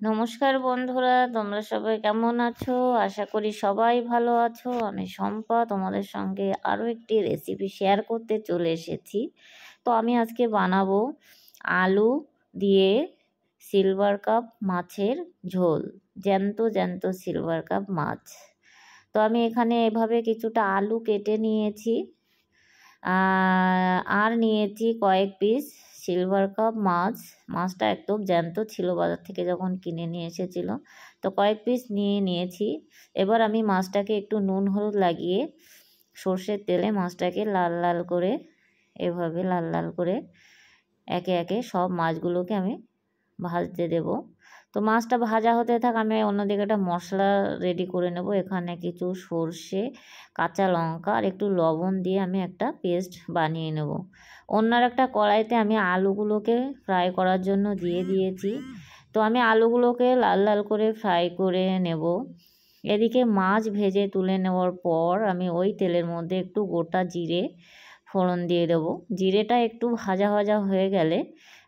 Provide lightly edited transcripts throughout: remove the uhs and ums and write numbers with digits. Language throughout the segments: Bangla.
নমস্কার বন্ধুরা, তোমরা সবাই কেমন আছো? আশা করি সবাই ভালো আছো। আমি শম্পা তোমাদের সঙ্গে আরও একটি রেসিপি শেয়ার করতে চলে এসেছি। তো আমি আজকে বানাবো আলু দিয়ে সিলভার কাপ মাছের ঝোল, জ্যান্ত জ্যান্ত সিলভার কাপ মাছ। তো আমি এখানে এভাবে কিছুটা আলু কেটে নিয়েছি, আর নিয়েছি কয়েক পিস সিলভার কাপ মাছ। মাছটা একদম জ্যান্ত ছিল, বাজার থেকে যখন কিনে নিয়ে এসেছিলো। তো কয়েক পিস নিয়েছি। এবার আমি মাছটাকে একটু নুন হলুদ লাগিয়ে সর্ষের তেলে মাছটাকে লাল লাল করে, এভাবে লাল লাল করে একে একে সব মাছগুলোকে আমি ভাজতে দেব। তো মাছটা ভাজা হতে থাক, আমি অন্যদিকে একটা মশলা রেডি করে নেব। এখানে কিছু সর্ষে, কাঁচা লঙ্কা আর একটু লবণ দিয়ে আমি একটা পেস্ট বানিয়ে নেব। অন্য একটা কড়াইতে আমি আলুগুলোকে ফ্রাই করার জন্য দিয়ে দিয়েছি। তো আমি আলুগুলোকে লাল লাল করে ফ্রাই করে নেব। এদিকে মাছ ভেজে তুলে নেওয়ার পর আমি ওই তেলের মধ্যে একটু গোটা জিরে ফোড়ন দিয়ে দেব। জিরেটা একটু ভাজা ভাজা হয়ে গেলে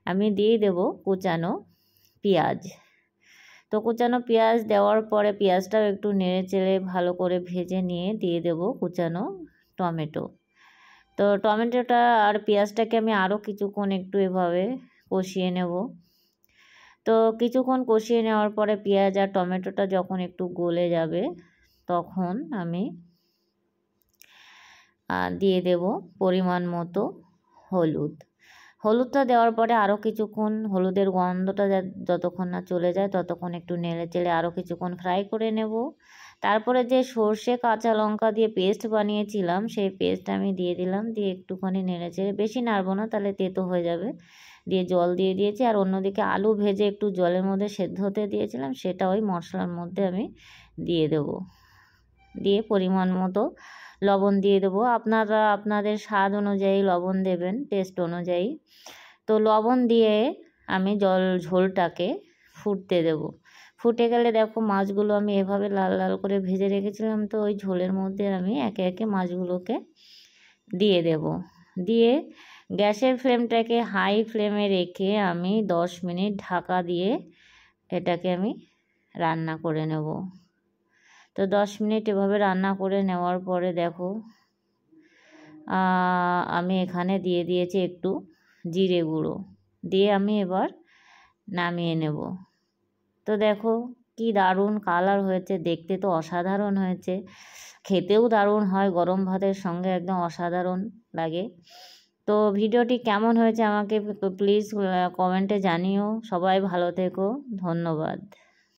আমি দিয়ে দেব কুচানো পেঁয়াজ। তো কুচানো পেঁয়াজ দেওয়ার পরে পেঁয়াজটাও একটু নেড়ে চেড়ে ভালো করে ভেজে নিয়ে দিয়ে দেব কুচানো টমেটো। তো টমেটোটা আর পেঁয়াজটাকে আমি আরও কিছুক্ষণ একটু এভাবে কষিয়ে নেব। তো কিছুক্ষণ কষিয়ে নেওয়ার পরে পেঁয়াজ আর টমেটোটা যখন একটু গলে যাবে তখন আমি দিয়ে দেব পরিমাণ মতো হলুদ। হলুদটা দেওয়ার পরে আরও কিছুক্ষণ হলুদের গন্ধটা যতক্ষণ না চলে যায় ততক্ষণ একটু নেড়ে চেড়ে আরও কিছুক্ষণ ফ্রাই করে নেব। তারপরে যে সর্ষে কাঁচা লঙ্কা দিয়ে পেস্ট বানিয়েছিলাম সেই পেস্ট আমি দিয়ে দিলাম, দিয়ে একটুখানি নেড়ে চেড়ে, বেশি নাড়বো না তাহলে তেতো হয়ে যাবে, দিয়ে জল দিয়ে দিয়েছি। আর অন্যদিকে আলু ভেজে একটু জলের মধ্যে সেদ্ধ হতে দিয়েছিলাম, সেটা ওই মশলার মধ্যে আমি দিয়ে দেব। দিয়ে পরিমাণ মতো লবণ দিয়ে দেবো। আপনারা আপনাদের স্বাদ অনুযায়ী লবণ দেবেন, টেস্ট অনুযায়ী। তো লবণ দিয়ে আমি ঝোলটাকে ফুটতে দেব। ফুটে গেলে দেখো মাছগুলো আমি এভাবে লাল লাল করে ভেজে রেখেছিলাম, তো ওই ঝোলের মধ্যে আমি একে একে মাছগুলোকে দিয়ে দেব। দিয়ে গ্যাসের ফ্লেমটাকে হাই ফ্লেমে রেখে আমি 10 মিনিট ঢাকা দিয়ে এটাকে আমি রান্না করে নেব। তো 10 মিনিট এভাবে রান্না করে নেওয়ার পরে দেখো আমি এখানে দিয়ে দিয়েছি একটু জিরে গুঁড়ো, দিয়ে আমি এবার নামিয়ে নেব। তো দেখো কি দারুণ কালার হয়েছে, দেখতে তো অসাধারণ হয়েছে, খেতেও দারুণ হয়, গরম ভাতের সঙ্গে একদম অসাধারণ লাগে। তো ভিডিওটি কেমন হয়েছে আমাকে প্লিজ কমেন্টে জানিও। সবাই ভালো থেকো, ধন্যবাদ।